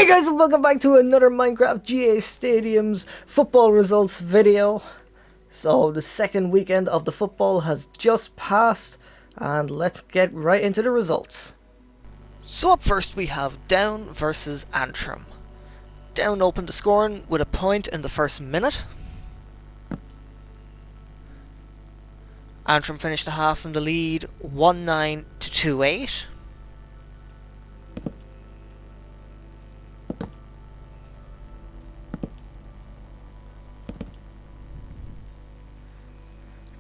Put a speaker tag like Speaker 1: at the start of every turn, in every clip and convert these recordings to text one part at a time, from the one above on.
Speaker 1: Hey guys, and welcome back to another Minecraft GA Stadiums football results video. So the second weekend of the football has just passed, and let's get right into the results. So up first we have Down versus Antrim. Down opened the scoring with a point in the first minute. Antrim finished the half in the lead 1-9 to 2-8.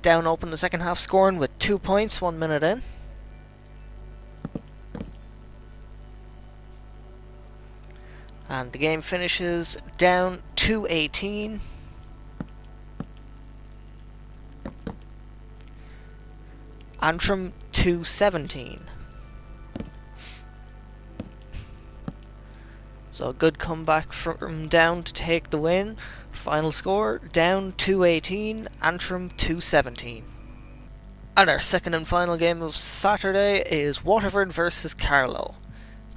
Speaker 1: Down opened the second half scoring with 2 points 1 minute in. And the game finishes Down 2-18. Antrim 2-17. So a good comeback from Down to take the win. Final score, Down 2-18, Antrim 2-17. And our second and final game of Saturday is Waterford versus Carlow.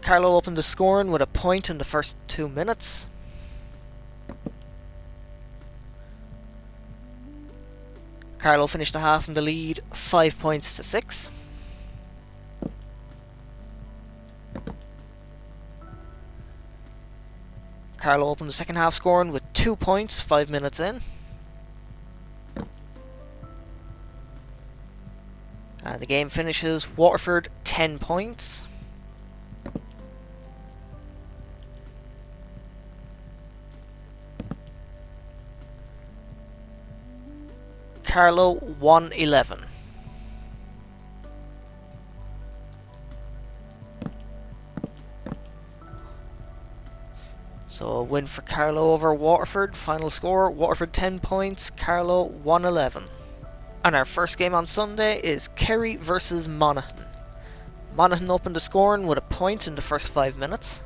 Speaker 1: Carlow opened the scoring with a point in the first 2 minutes. Carlow finished the half in the lead 5 points to 6. Carlow opened the second half scoring with 2 points 5 minutes in. And the game finishes Waterford 10 points. Carlow 1-11. So a win for Carlow over Waterford. Final score, Waterford 10 points, Carlow 1-11. And our first game on Sunday is Kerry versus Monaghan. Monaghan opened the scoring with a point in the first 5 minutes.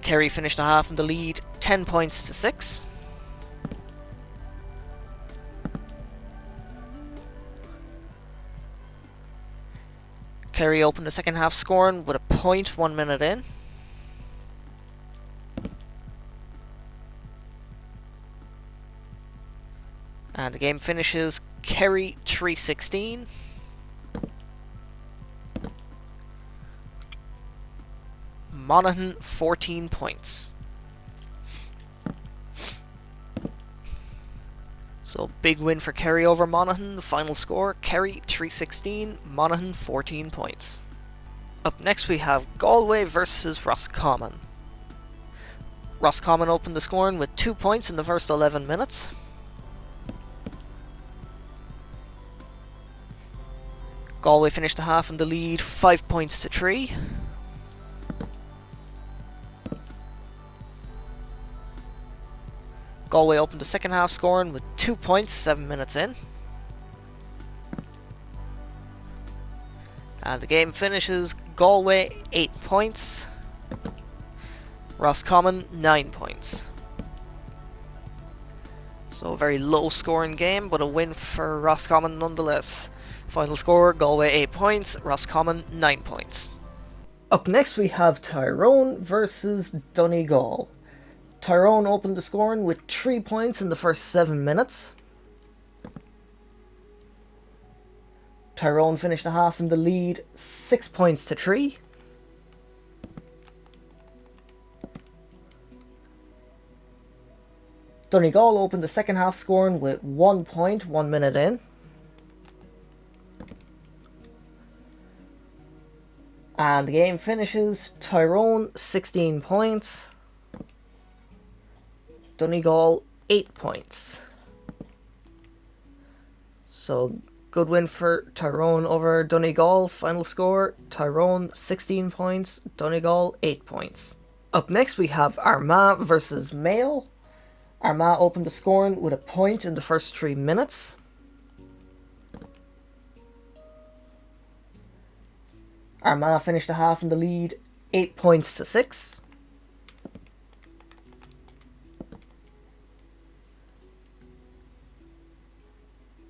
Speaker 1: Kerry finished the half in the lead 10 points to 6. Kerry opened the second half scoring with a point 1 minute in. And the game finishes Kerry 3-16. Monaghan 14 points. So big win for Kerry over Monaghan. The final score, Kerry 3-16, Monaghan 14 points. Up next we have Galway versus Roscommon. Roscommon opened the scoring with 2 points in the first 11 minutes. Galway finished the half in the lead 5 points to 3. Galway opened the second half scoring with 2 points 7 minutes in. And the game finishes Galway 8 points, Roscommon 9 points. So a very low scoring game, but a win for Roscommon nonetheless. Final score, Galway 8 points, Roscommon 9 points. Up next we have Tyrone versus Donegal. Tyrone opened the scoring with 3 points in the first 7 minutes. Tyrone finished the half in the lead 6 points to 3. Donegal opened the second half scoring with 1 point 1 minute in. And the game finishes Tyrone 16 points, Donegal 8 points. So good win for Tyrone over Donegal. Final score, Tyrone 16 points, Donegal 8 points. Up next we have Armagh versus Mayo. Armagh opened the scoring with a point in the first 3 minutes. Armagh finished the half in the lead 8 points to 6.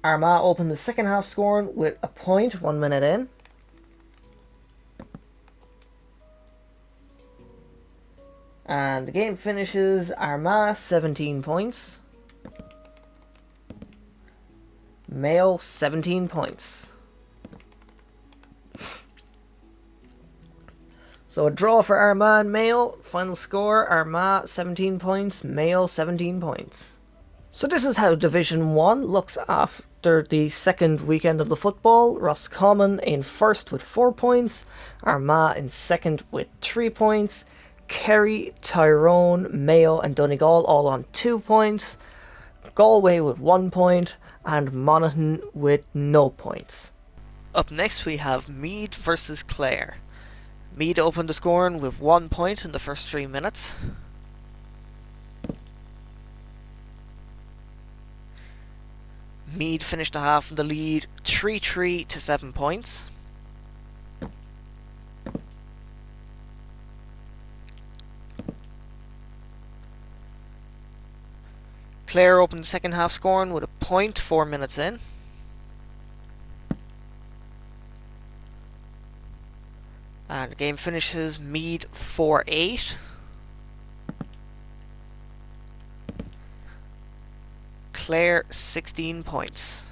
Speaker 1: Armagh opened the second half scoring with a point 1 minute in. And the game finishes Armagh 17 points, Mayo 17 points. So a draw for Armagh and Mayo. Final score, Armagh 17 points, Mayo 17 points. So this is how Division 1 looks after the second weekend of the football. Roscommon in first with 4 points, Armagh in second with 3 points, Kerry, Tyrone, Mayo and Donegal all on 2 points, Galway with 1 point, and Monaghan with no points. Up next we have Meath versus Clare. Meath opened the scoring with 1 point in the first 3 minutes. Meath finished the half in the lead 3-3 to 7 points. Clare opened the second half scoring with a point 4 minutes in. And the game finishes Meath 4-8. Clare 16 points.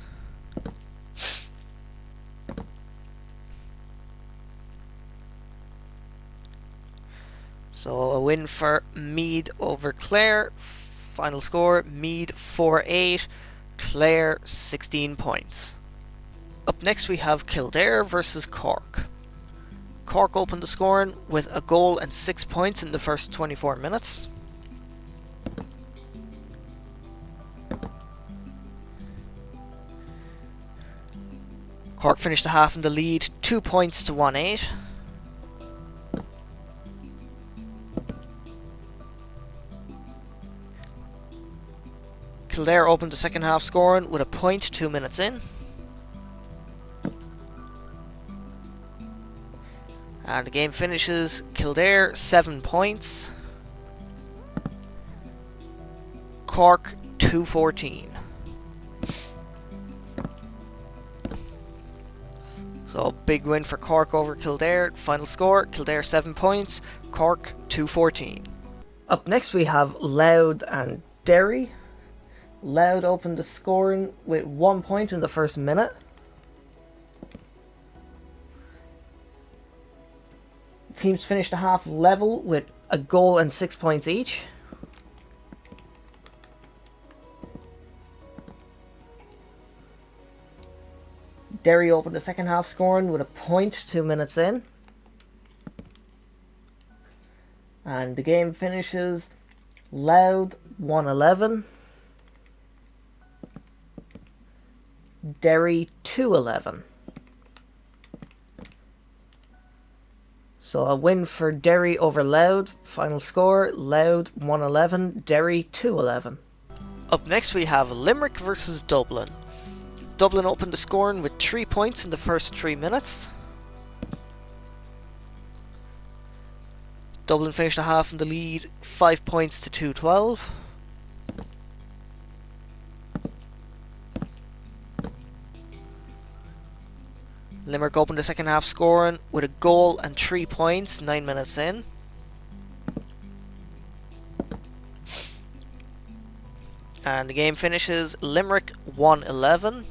Speaker 1: So a win for Meath over Clare. Final score, Meath 4-8, Clare 16 points. Up next we have Kildare versus Cork. Cork opened the scoring with a goal and 6 points in the first 24 minutes. Cork finished the half in the lead 2 points to 1-8. Kildare opened the second half scoring with a point 2 minutes in. And the game finishes Kildare 7 points, Cork 2-14. So big win for Cork over Kildare. Final score, Kildare 7 points, Cork 2-14. Up next we have Louth and Derry. Louth opened the scoring with 1 point in the first minute. Teams finished the half level with a goal and 6 points each. Derry opened the second half scoring with a point 2 minutes in. And the game finishes Louth 1-11, Derry 2-11. So a win for Derry over Louth. Final score, Louth 1-11, Derry 2-11. Up next we have Limerick versus Dublin. Dublin opened the scoring with 3 points in the first 3 minutes. Dublin finished the half in the lead 5 points to 2-12. Limerick opened the second half scoring with a goal and 3 points 9 minutes in. And the game finishes Limerick 1-11,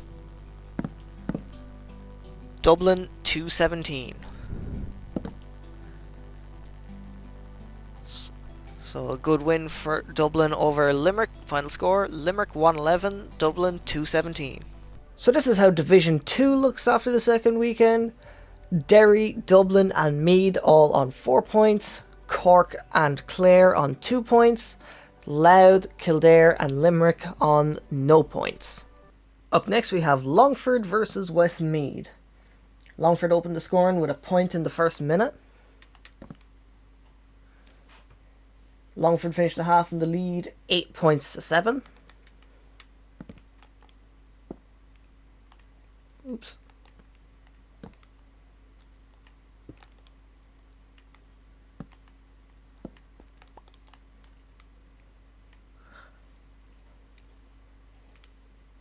Speaker 1: Dublin 2-17. So a good win for Dublin over Limerick. Final score, Limerick 1-11, Dublin 2-17. So this is how Division 2 looks after the second weekend. Derry, Dublin and Meath all on 4 points. Cork and Clare on 2 points. Louth, Kildare and Limerick on no points. Up next we have Longford versus Westmeath. Longford opened the scoring with a point in the first minute. Longford finished the half in the lead 8 points to 7. Oops.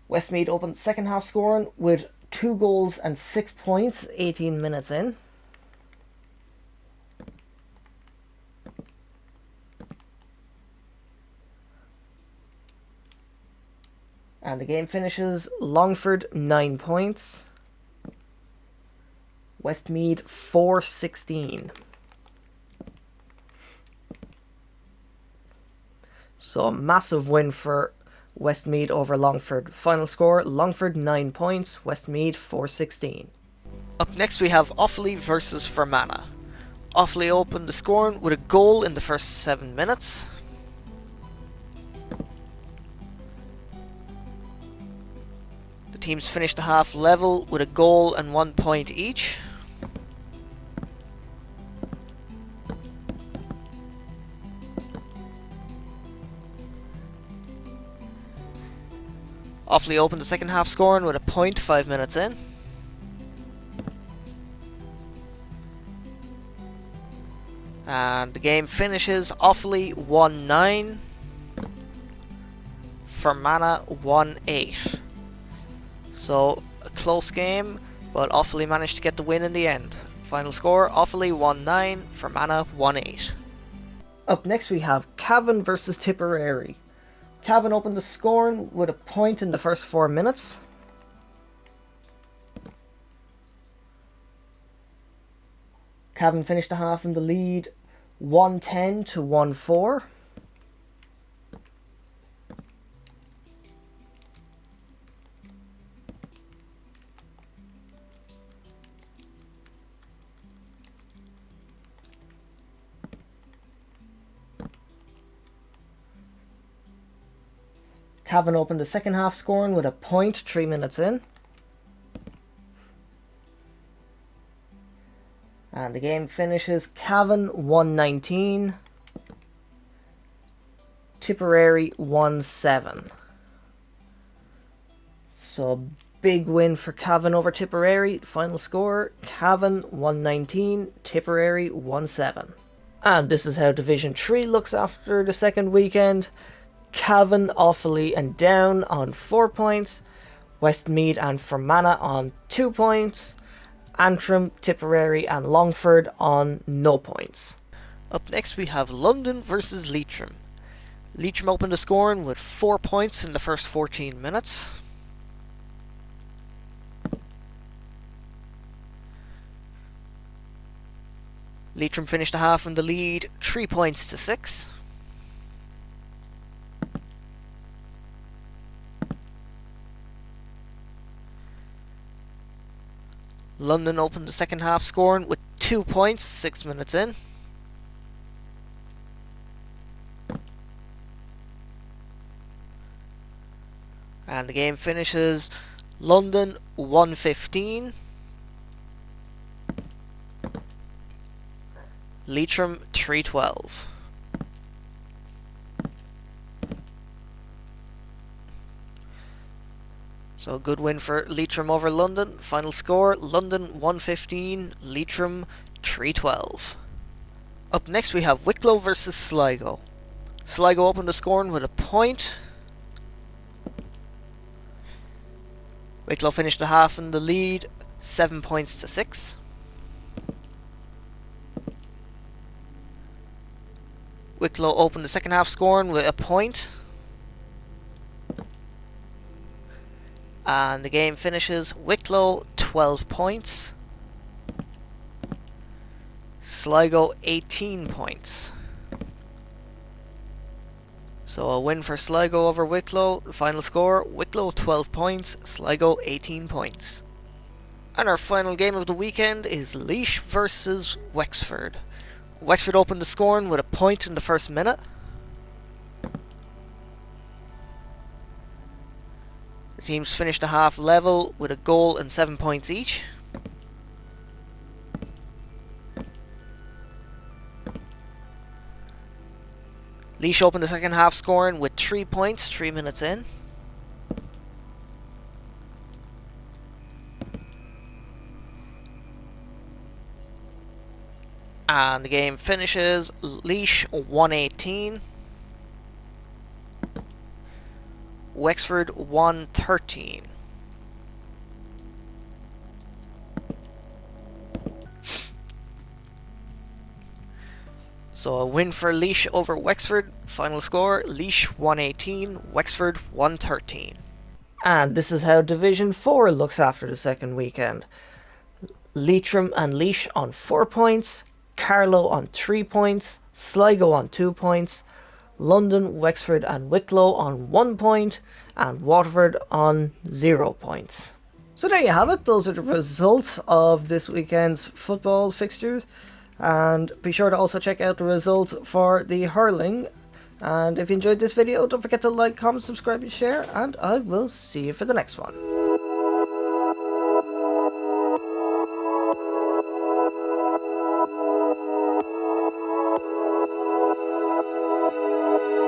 Speaker 1: Westmeath opened second half scoring with 2 goals and 6 points 18 minutes in. And the game finishes Longford 9 points, Westmeath 416. So a massive win for Westmeath over Longford. Final score, Longford 9 points, Westmeath 416. Up next we have Offaly versus Fermanagh. Offaly opened the scoring with a goal in the first 7 minutes. The teams finished the half level with a goal and 1 point each. Offaly opened the second half scoring with a point 5 minutes in. And the game finishes Offaly 1-9, Fermanagh 1-8. So a close game, but Offaly managed to get the win in the end. Final score, Offaly 1-9, Fermanagh 1-8. Up next we have Cavan versus Tipperary. Cavan opened the scoring with a point in the first 4 minutes. Cavan finished the half in the lead 110 to 1-4. Cavan opened the second half scoring with a point 3 minutes in. And the game finishes Cavan 119, Tipperary 1-7. So big win for Cavan over Tipperary. Final score, Cavan 119, Tipperary 1-7. And this is how Division 3 looks after the second weekend. Cavan, Offaly and Down on 4 points. Westmeath and Fermanagh on 2 points. Antrim, Tipperary and Longford on no points. Up next we have London versus Leitrim. Leitrim opened the scoring with 4 points in the first 14 minutes. Leitrim finished the half in the lead 3 points to 6. London opened the second half scoring with 2 points 6 minutes in. And the game finishes London 115, Leitrim 312. So a good win for Leitrim over London. Final score, London 115, Leitrim 312. Up next we have Wicklow versus Sligo. Sligo opened the scoring with a point. Wicklow finished the half in the lead 7 points to 6. Wicklow opened the second half scoring with a point. And the game finishes Wicklow 12 points, Sligo 18 points. So a win for Sligo over Wicklow. The final score, Wicklow 12 points, Sligo 18 points. And our final game of the weekend is Laois versus Wexford. Wexford opened the scoring with a point in the first minute. The teams finished the half level with a goal and 7 points each. Laois opened the second half scoring with 3 points 3 minutes in. And the game finishes Laois 118, Wexford 113. So a win for Laois over Wexford. Final score, Laois 118, Wexford 113. And this is how Division 4 looks after the second weekend. Leitrim and Laois on 4 points, Carlow on 3 points, Sligo on 2 points, London, Wexford and Wicklow on 1 point, and Waterford on 0 points. So there you have it, those are the results of this weekend's football fixtures. And be sure to also check out the results for the hurling. And if you enjoyed this video, don't forget to like, comment, subscribe and share, and I will see you for the next one.